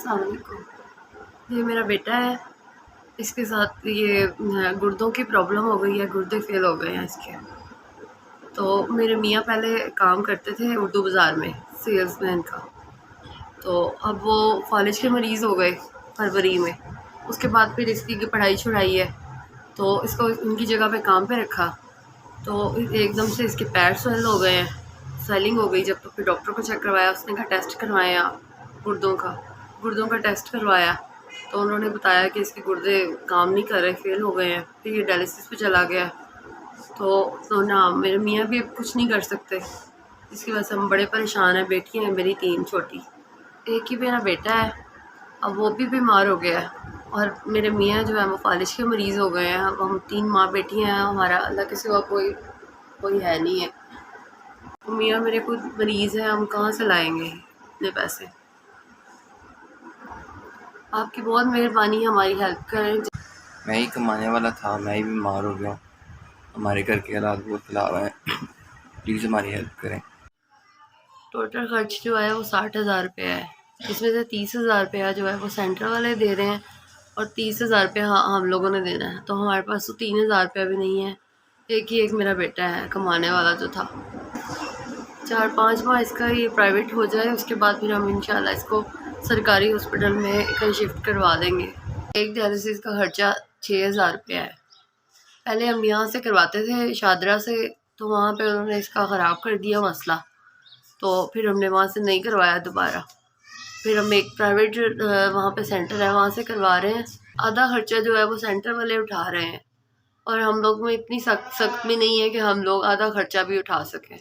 अस्सलाम वालेकुम। ये मेरा बेटा है, इसके साथ ये गुर्दों की प्रॉब्लम हो गई है, गुर्दे फेल हो गए हैं इसके। तो मेरे मियाँ पहले काम करते थे उर्दू बाज़ार में सेल्समैन का, तो अब वो फालिज के मरीज़ हो गए फरवरी में। उसके बाद फिर इसकी पढ़ाई छुड़ाई है, तो इसको उनकी जगह पे काम पे रखा, तो एकदम से इसके पैर स्वेल हो गए हैं, स्वेलिंग हो गई। जब तो फिर डॉक्टर को चेक करवाया, उसने कहा टेस्ट करवाया गुर्दों का टेस्ट करवाया, तो उन्होंने बताया कि इसके गुर्दे काम नहीं कर रहे, फेल हो गए हैं। फिर ये डायलिसिस पे चला गया, तो ना मेरे मियाँ भी अब कुछ नहीं कर सकते, जिसकी वजह से हम बड़े परेशान हैं। बेटियाँ हैं मेरी 3 छोटी, एक ही मेरा बेटा है, अब वो भी बीमार हो गया है, और मेरे मियाँ जो है वो फालिज के मरीज़ हो गए हैं। अब हम 3 माँ बेटियाँ हैं, हमारा अल्लाह के सिवा कोई है नहीं है। मियाँ मेरे खुद मरीज़ हैं, हम कहाँ से लाएंगे इतने पैसे। आपकी बहुत मेहरबानी, हमारी हेल्प करें। मैं ही कमाने वाला था, मैं ही बीमार हो गया हूँ। हमारे घर के हालात बहुत ख़राब हैं, प्लीज़ हमारी हेल्प करें। टोटल खर्च जो है वो 60,000 रुपया है, इसमें से 30,000 रुपया जो है वो सेंटर वाले दे रहे हैं और 30,000 रुपया हम लोगों ने देना है। तो हमारे पास तो 3,000 रुपया भी नहीं है। एक मेरा बेटा है कमाने वाला जो था। 4-5 माह इसका ये प्राइवेट हो जाए, उसके बाद फिर हम इंशाल्लाह इसको सरकारी हॉस्पिटल में कहीं शिफ्ट करवा देंगे। एक डायलिसिस का खर्चा 6,000 रुपया है। पहले हम यहाँ से करवाते थे शादरा से, तो वहाँ पे उन्होंने इसका ख़राब कर दिया मसला, तो फिर हमने वहाँ से नहीं करवाया दोबारा। फिर हम एक प्राइवेट वहाँ पे सेंटर है, वहाँ से करवा रहे हैं। आधा खर्चा जो है वो सेंटर वाले उठा रहे हैं, और हम लोग में इतनी सख्त भी नहीं है कि हम लोग आधा खर्चा भी उठा सकें।